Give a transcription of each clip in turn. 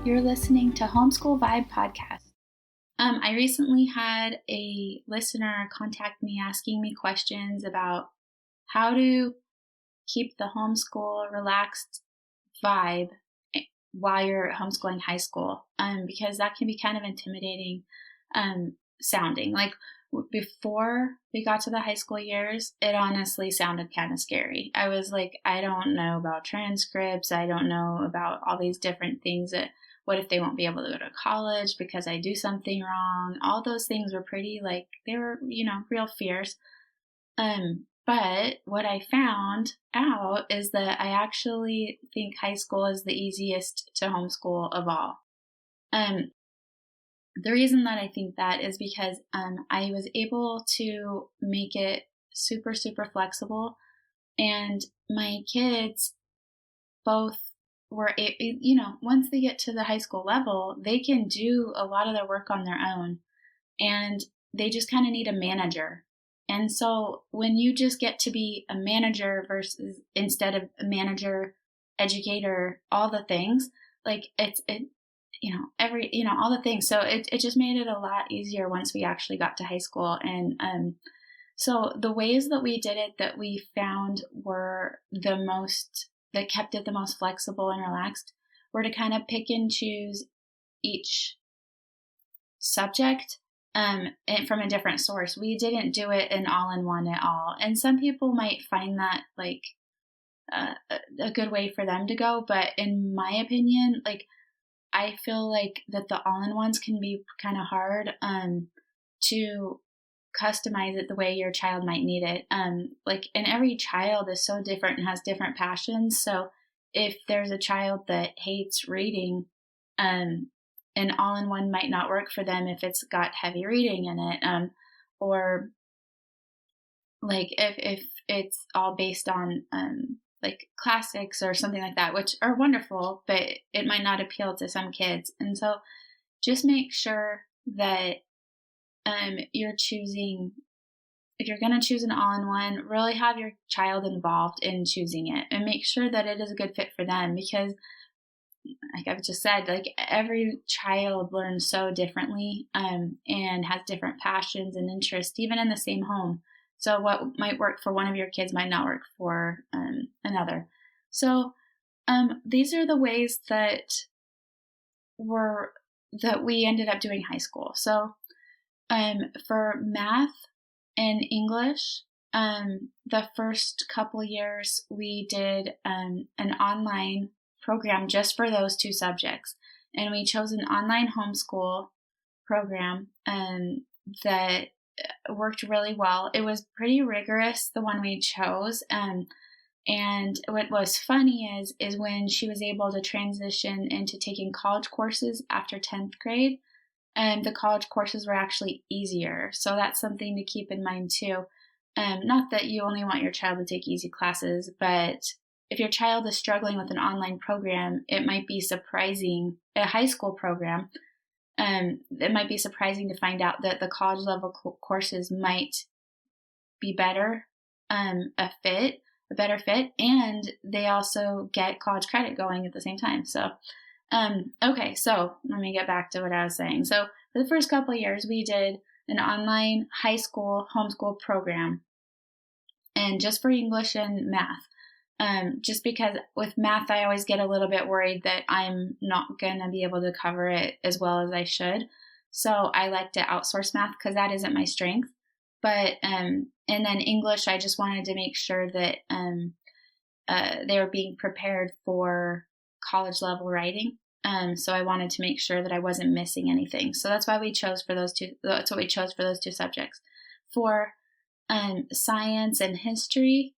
You're listening to Homeschool Vibe Podcast. I recently had a listener contact me asking me questions about how to keep the homeschool relaxed vibe while you're homeschooling high school, because that can be kind of intimidating sounding. Like before we got to the high school years, it honestly sounded kind of scary. I was like, I don't know about transcripts. I don't know about all these different things that what if they won't be able to go to college because I do something wrong? All those things were pretty they were, real fears. But what I found out is that I actually think high school is the easiest to homeschool of all. The reason that I think that is because I was able to make it super, super flexible, and my kids both were, once they get to the high school level, they can do a lot of their work on their own, and they just kind of need a manager. And so when you just get to be a manager versus instead of a manager, educator, all the things, all the things. So it just made it a lot easier once we actually got to high school. And so the ways that we did it that we found were that kept it the most flexible and relaxed were to kind of pick and choose each subject from a different source. We didn't do it in all-in-one at all. And some people might find that a good way for them to go. But in my opinion, I feel like that the all-in-ones can be kind of hard to customize it the way your child might need it. And every child is so different and has different passions. So if there's a child that hates reading, an all-in-one might not work for them if it's got heavy reading in it. Or if it's all based on classics or something like that, which are wonderful, but it might not appeal to some kids. And so just make sure that you're choosing, if you're going to choose an all-in-one, really have your child involved in choosing it and make sure that it is a good fit for them, because like I've just said, every child learns so differently and has different passions and interests, even in the same home. So what might work for one of your kids might not work for another. So these are the ways that we ended up doing high school. So for math and English, the first couple years we did an online program just for those two subjects. And we chose an online homeschool program that worked really well. It was pretty rigorous, the one we chose. And what was funny is when she was able to transition into taking college courses after 10th grade, and the college courses were actually easier. So that's something to keep in mind too. Not that you only want your child to take easy classes, but if your child is struggling with an online program, it might be surprising, a high school program, it might be surprising to find out that the college level courses might be better, a better fit, and they also get college credit going at the same time. So, okay, so let me get back to what I was saying. So for the first couple of years, we did an online high school homeschool program, and just for English and math. Just because with math, I always get a little bit worried that I'm not going to be able to cover it as well as I should. So I like to outsource math because that isn't my strength. But, and then English, I just wanted to make sure that they were being prepared for college level writing. So I wanted to make sure that I wasn't missing anything. So that's why we chose for those two. That's what we chose for those two subjects. For science and history,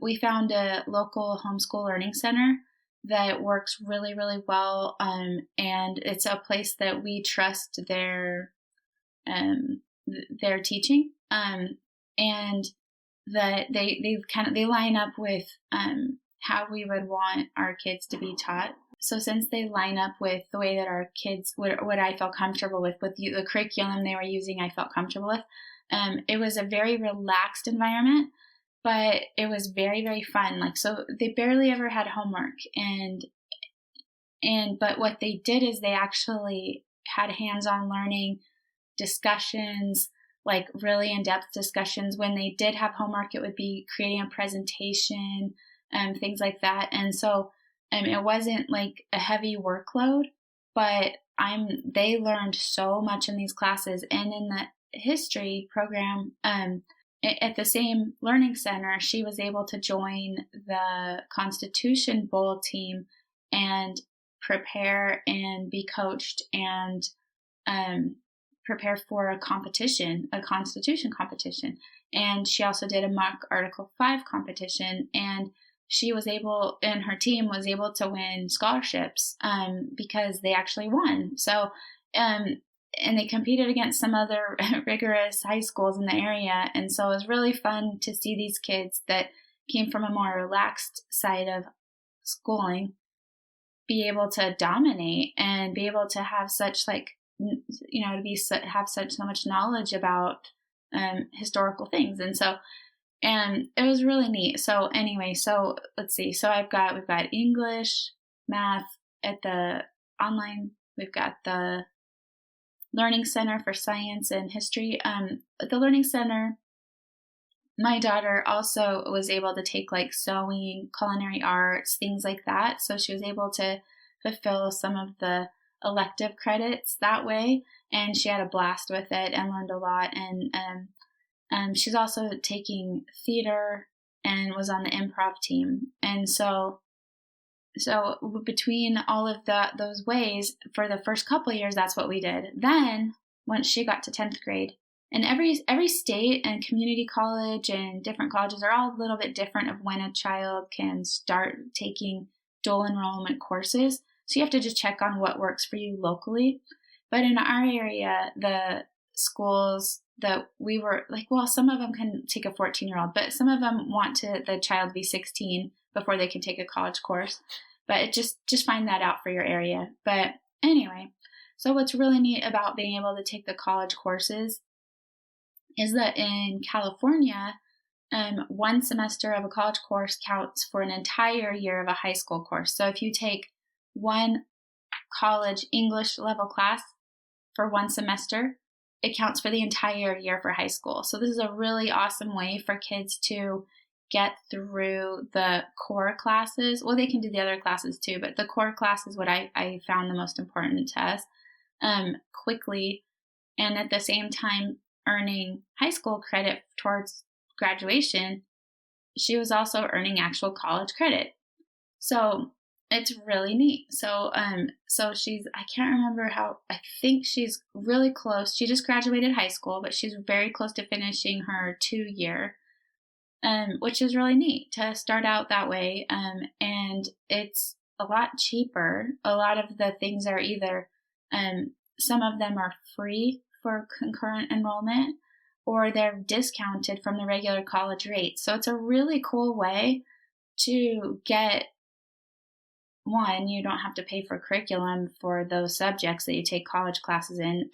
we found a local homeschool learning center that works really, really well. And it's a place that we trust their teaching. And that they line up with how we would want our kids to be taught. So since they line up with the way that our kids, what I felt comfortable with the curriculum they were using, I felt comfortable with. It was a very relaxed environment, but it was very, very fun. So they barely ever had homework, and but what they did is they actually had hands-on learning discussions, like really in-depth discussions. When they did have homework, it would be creating a presentation, things like that. And so it wasn't like a heavy workload, but they learned so much in these classes. And in the history program, at the same learning center, she was able to join the Constitution Bowl team and prepare and be coached and prepare for a Constitution competition. And she also did a mock Article 5 competition, and and her team was able to win scholarships because they actually won. So, and they competed against some other rigorous high schools in the area. And so it was really fun to see these kids that came from a more relaxed side of schooling be able to dominate and be able to have such have such so much knowledge about historical things. And it was really neat. So anyway, so let's see. So we've got English, math at the online. We've got the Learning Center for Science and History. At the Learning Center, my daughter also was able to take like sewing, culinary arts, things like that. So she was able to fulfill some of the elective credits that way. And she had a blast with it and learned a lot. And she's also taking theater and was on the improv team. And so between all of those ways, for the first couple of years, that's what we did. Then once she got to 10th grade, and every state and community college and different colleges are all a little bit different of when a child can start taking dual enrollment courses. So you have to just check on what works for you locally. But in our area, the schools that we were like, well, some of them can take a 14-year-old, but some of them want the child to be 16 before they can take a college course. But just find that out for your area. But anyway, so what's really neat about being able to take the college courses is that in California, one semester of a college course counts for an entire year of a high school course. So if you take one college English level class for one semester, it counts for the entire year for high school. So this is a really awesome way for kids to get through the core classes. Well, they can do the other classes too, but the core class is what I found the most important to us quickly, and at the same time earning high school credit towards graduation. She was also earning actual college credit. So it's really neat. So I can't remember I think she's really close. She just graduated high school, but she's very close to finishing her 2-year, which is really neat to start out that way. And it's a lot cheaper. A lot of the things are either, some of them are free for concurrent enrollment, or they're discounted from the regular college rate. So it's a really cool way to get, one, you don't have to pay for curriculum for those subjects that you take college classes in.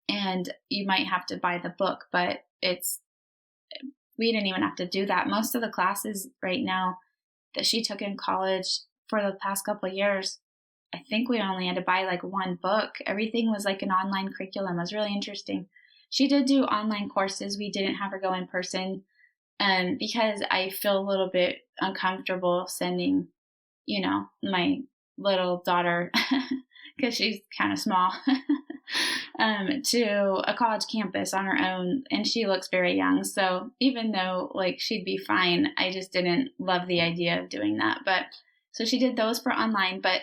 And you might have to buy the book, but we didn't even have to do that. Most of the classes right now that she took in college for the past couple of years, I think we only had to buy like one book. Everything was like an online curriculum. It was really interesting. She did do online courses. We didn't have her go in person because I feel a little bit uncomfortable sending, my little daughter, because she's kind of small, to a college campus on her own, and she looks very young. So even though like she'd be fine, I just didn't love the idea of doing that. But so she did those for online. But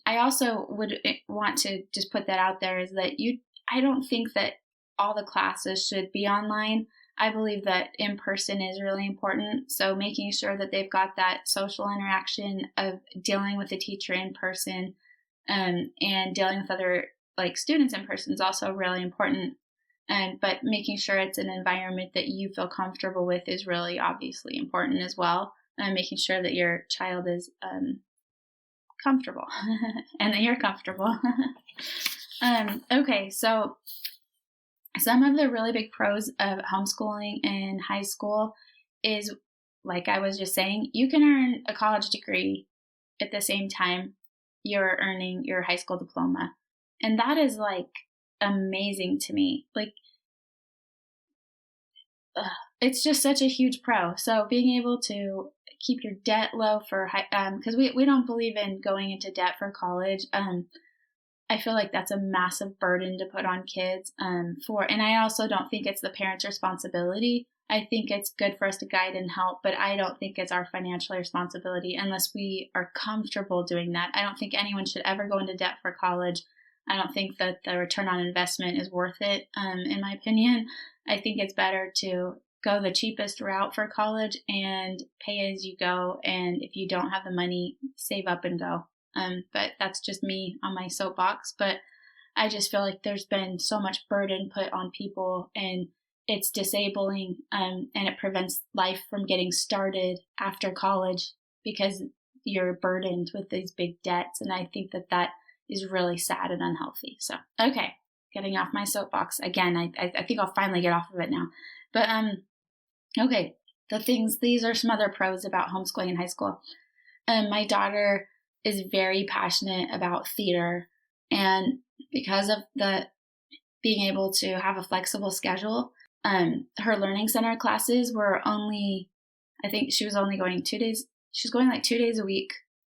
I also would want to just put that out there, is that I don't think that all the classes should be online. I believe that in person is really important. So making sure that they've got that social interaction of dealing with the teacher in person, and dealing with other like students in person is also really important. But making sure it's an environment that you feel comfortable with is really obviously important as well. Making sure that your child is comfortable and that you're comfortable. Okay, so some of the really big pros of homeschooling in high school is, like I was just saying, you can earn a college degree at the same time you're earning your high school diploma. And that is like amazing to me. Like, it's just such a huge pro. So being able to keep your debt low for because we don't believe in going into debt for college. I feel like that's a massive burden to put on kids. And I also don't think it's the parents' responsibility. I think it's good for us to guide and help, but I don't think it's our financial responsibility unless we are comfortable doing that. I don't think anyone should ever go into debt for college. I don't think that the return on investment is worth it, in my opinion. I think it's better to go the cheapest route for college and pay as you go. And if you don't have the money, save up and go. But that's just me on my soapbox. But I just feel like there's been so much burden put on people, and it's disabling, and it prevents life from getting started after college because you're burdened with these big debts. And I think that is really sad and unhealthy. So, okay, getting off my soapbox again. I think I'll finally get off of it now. But okay, these are some other pros about homeschooling in high school. My daughter is very passionate about theater, and because of the being able to have a flexible schedule, her learning center classes were only, I think she was only going 2 days. She was going like 2 days a week,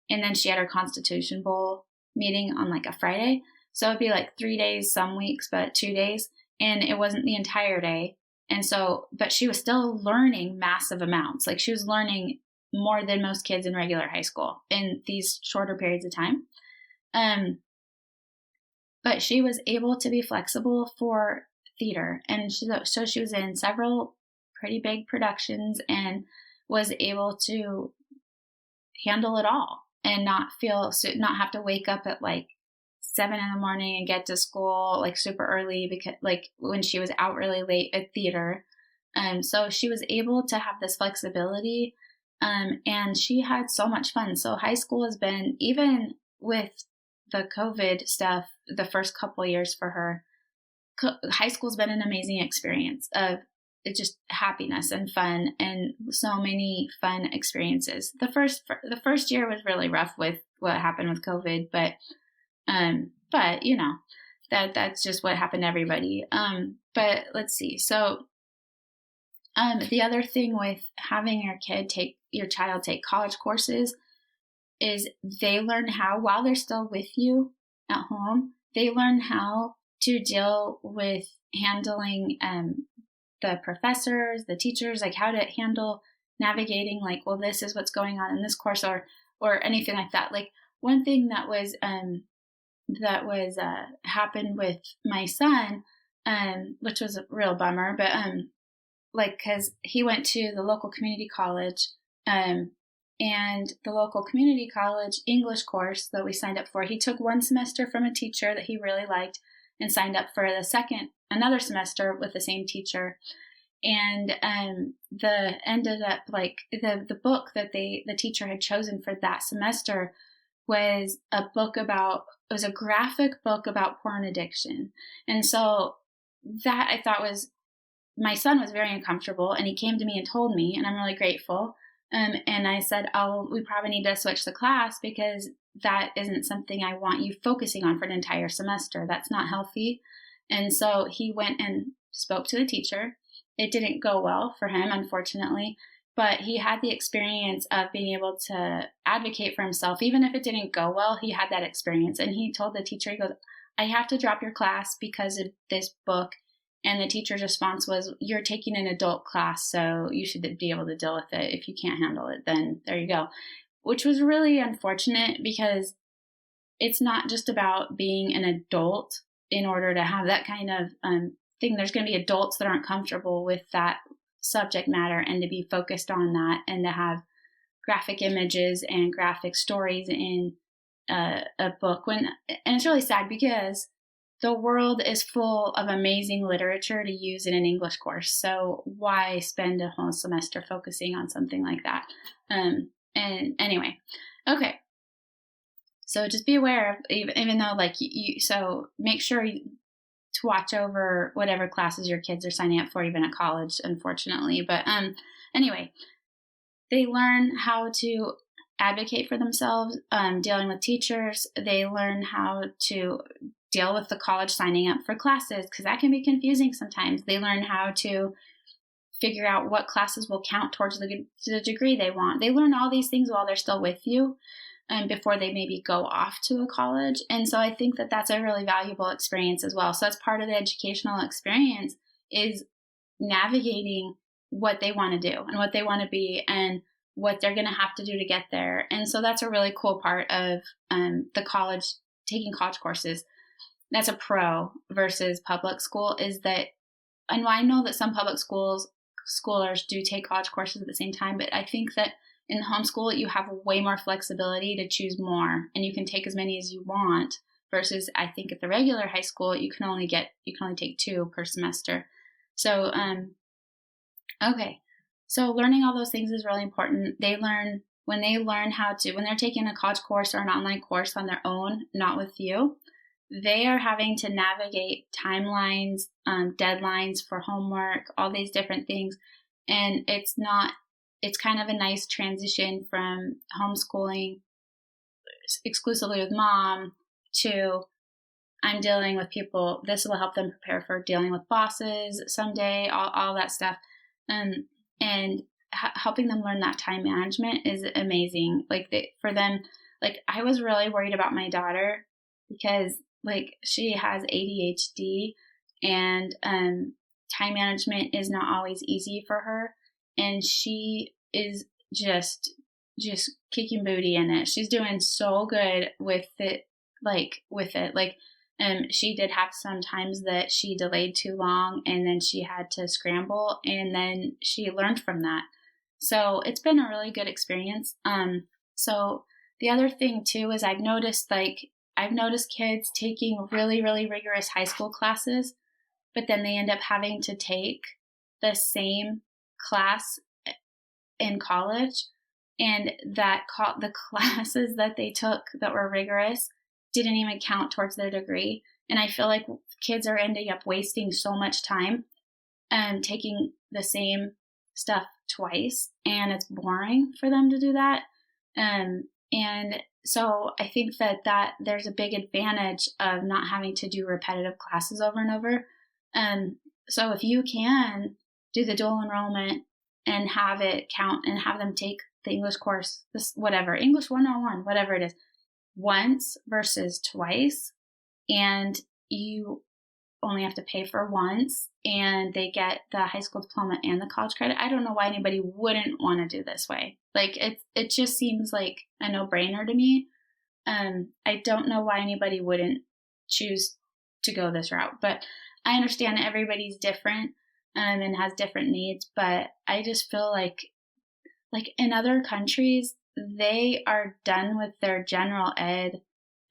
and then she had her Constitution Bowl meeting on like a Friday. So it'd be like 3 days some weeks, but 2 days, and it wasn't the entire day. And so, but she was still learning massive amounts. Like she was learning more than most kids in regular high school in these shorter periods of time. But she was able to be flexible for theater. And so she was in several pretty big productions and was able to handle it all and not have to wake up at like 7 a.m. and get to school like super early, because like when she was out really late at theater. So she was able to have this flexibility, and she had so much fun. So high school has been, even with the COVID stuff, the first couple of years for her, high school's been an amazing experience of just happiness and fun, and so many fun experiences. The first year was really rough with what happened with COVID, but you know, that's just what happened to everybody. But let's see. So, the other thing with having your child take college courses is they learn how, while they're still with you at home, they learn how to deal with handling, the professors, the teachers, like how to handle navigating, like, well, this is what's going on in this course, or anything like that. Like one thing that was happened with my son, which was a real bummer, but cause he went to the local community college, and the local community college English course that we signed up for, he took one semester from a teacher that he really liked and signed up for another semester with the same teacher. And ended up like the book that the teacher had chosen for that semester was a graphic book about porn addiction. And so that I thought my son was very uncomfortable, and he came to me and told me, and I'm really grateful. And I said, we probably need to switch the class because that isn't something I want you focusing on for an entire semester. That's not healthy. And so he went and spoke to the teacher. It didn't go well for him, unfortunately, but he had the experience of being able to advocate for himself. Even if it didn't go well, he had that experience. And he told the teacher, he goes, I have to drop your class because of this book. And the teacher's response was, you're taking an adult class, so you should be able to deal with it. If you can't handle it, then there you go. Which was really unfortunate because it's not just about being an adult in order to have that kind of thing. There's going to be adults that aren't comfortable with that subject matter, and to be focused on that and to have graphic images and graphic stories in a book. And it's really sad because the world is full of amazing literature to use in an English course. So why spend a whole semester focusing on something like that? And anyway, okay. So just be aware of, even though so make sure to watch over whatever classes your kids are signing up for, even at college, unfortunately. But anyway, they learn how to advocate for themselves, dealing with teachers. They learn how to deal with the college signing up for classes, because that can be confusing sometimes. They learn how to figure out what classes will count towards the degree they want. They learn all these things while they're still with you, before they maybe go off to a college. And so I think that that's a really valuable experience as well. So that's part of the educational experience, is navigating what they want to do and what they want to be and what they're going to have to do to get there. And so that's a really cool part of the college, taking college courses. That's a pro versus public school, is that, and I know that some public schoolers do take college courses at the same time, but I think that in the homeschool, you have way more flexibility to choose more, and you can take as many as you want, versus I think at the regular high school, you can only take 2 per semester. So, okay. So learning all those things is really important. When they're taking a college course or an online course on their own, not with you, they are having to navigate timelines, deadlines for homework, all these different things. And it's kind of a nice transition from homeschooling exclusively with mom to I'm dealing with people. This will help them prepare for dealing with bosses someday, all that stuff. And helping them learn that time management is amazing. For them, I was really worried about my daughter because she has ADHD, and time management is not always easy for her. And she is just kicking booty in it. She's doing so good with it. She did have some times that she delayed too long, and then she had to scramble, and then she learned from that. So it's been a really good experience. So the other thing too is I've noticed kids taking really, really rigorous high school classes, but then they end up having to take the same class in college, and the classes that they took that were rigorous didn't even count towards their degree. And I feel like kids are ending up wasting so much time taking the same stuff twice, and it's boring for them to do that. And so I think that there's a big advantage of not having to do repetitive classes over and over. So if you can do the dual enrollment and have it count and have them take the English course, English 101, whatever it is, once versus twice, and you only have to pay for once, and they get the high school diploma and the college credit. I don't know why anybody wouldn't want to do this way. It just seems like a no-brainer to me. I don't know why anybody wouldn't choose to go this route, but I understand that everybody's different and has different needs. But I just feel like in other countries, they are done with their general ed.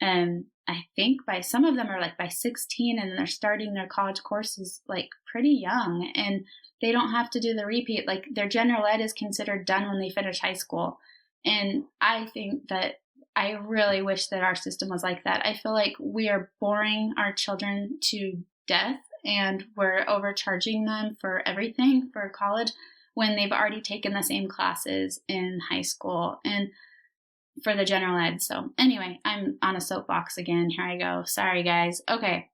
I think some of them are by 16, and they're starting their college courses pretty young, and they don't have to do the repeat. Their general ed is considered done when they finish high school. And I think that I really wish that our system was like that. I feel like we are boring our children to death, and we're overcharging them for everything for college when they've already taken the same classes in high school and for the general ed. So anyway, I'm on a soapbox again. Here I go. Sorry, guys. Okay.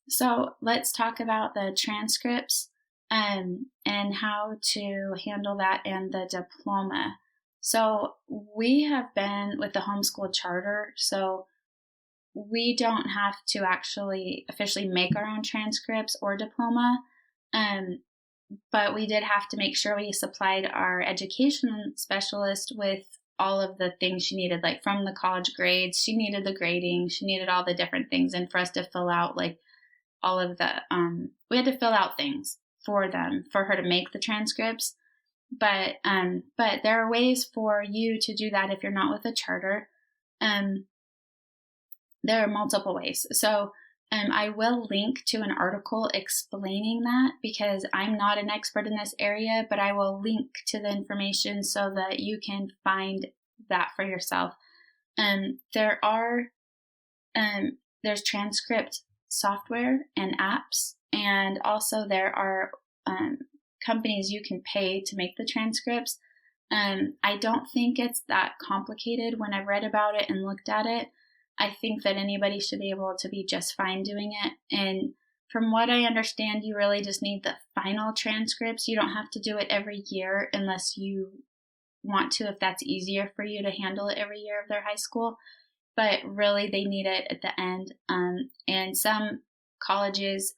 So let's talk about the transcripts and how to handle that and the diploma. So we have been with the homeschool charter, so we don't have to actually officially make our own transcripts or diploma. But we did have to make sure we supplied our education specialist with all of the things she needed, from the college grades. She needed the grading. She needed all the different things. And for us to fill out all of the, we had to fill out things for her to make the transcripts. But there are ways for you to do that if you're not with a charter. There are multiple ways. So I will link to an article explaining that, because I'm not an expert in this area, but I will link to the information so that you can find that for yourself. There's transcript software and apps, and also there are companies you can pay to make the transcripts. I don't think it's that complicated when I've read about it and looked at it. I think that anybody should be able to be just fine doing it. And from what I understand, you really just need the final transcripts. You don't have to do it every year unless you want to, if that's easier for you to handle it every year of their high school. But really, they need it at the end. And some colleges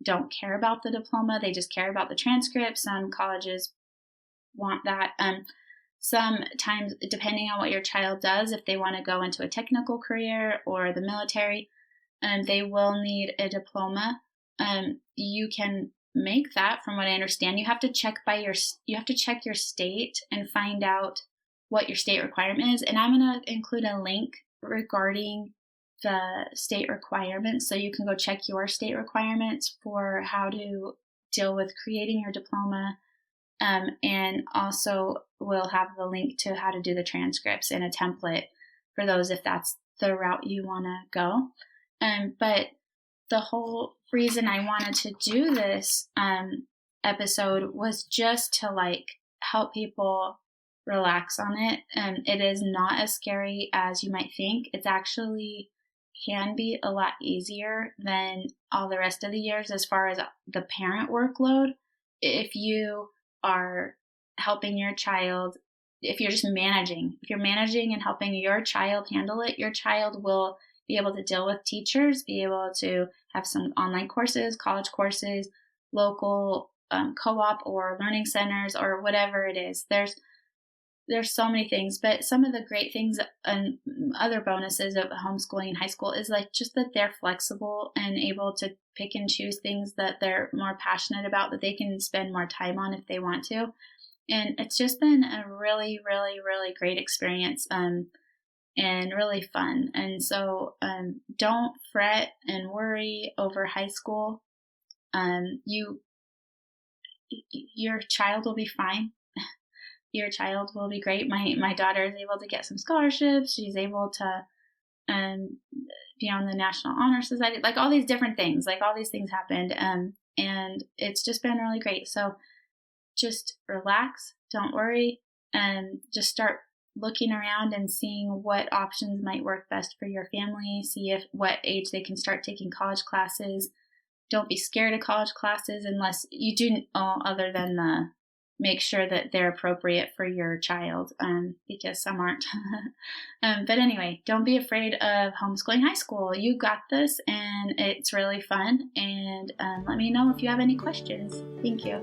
don't care about the diploma. They just care about the transcript. Some colleges want that. Sometimes, depending on what your child does, if they want to go into a technical career or the military, they will need a diploma. You can make that, from what I understand. You have to check your state and find out what your state requirement is. And I'm going to include a link regarding the state requirements, so you can go check your state requirements for how to deal with creating your diploma. And also we'll have the link to how to do the transcripts and a template for those if that's the route you want to go. But the whole reason I wanted to do this episode was just to help people relax on it. It is not as scary as you might think. It's actually can be a lot easier than all the rest of the years as far as the parent workload. If you are helping your child, if you're managing and helping your child handle it, your child will be able to deal with teachers, be able to have some online courses, college courses, local co-op or learning centers or whatever it is. There's so many things, but some of the great things and other bonuses of homeschooling in high school is just that they're flexible and able to pick and choose things that they're more passionate about, that they can spend more time on if they want to. And it's just been a really, really, really great experience and really fun. And so don't fret and worry over high school. Your child will be fine. Your child will be great. My daughter is able to get some scholarships. She's able to be on the National Honor Society. All these different things. All these things happened. And it's just been really great. So just relax. Don't worry. And just start looking around and seeing what options might work best for your family. See what age they can start taking college classes. Don't be scared of college classes unless you do, other than make sure that they're appropriate for your child, because some aren't. But anyway, don't be afraid of homeschooling high school. You got this, and it's really fun. And let me know if you have any questions. Thank you.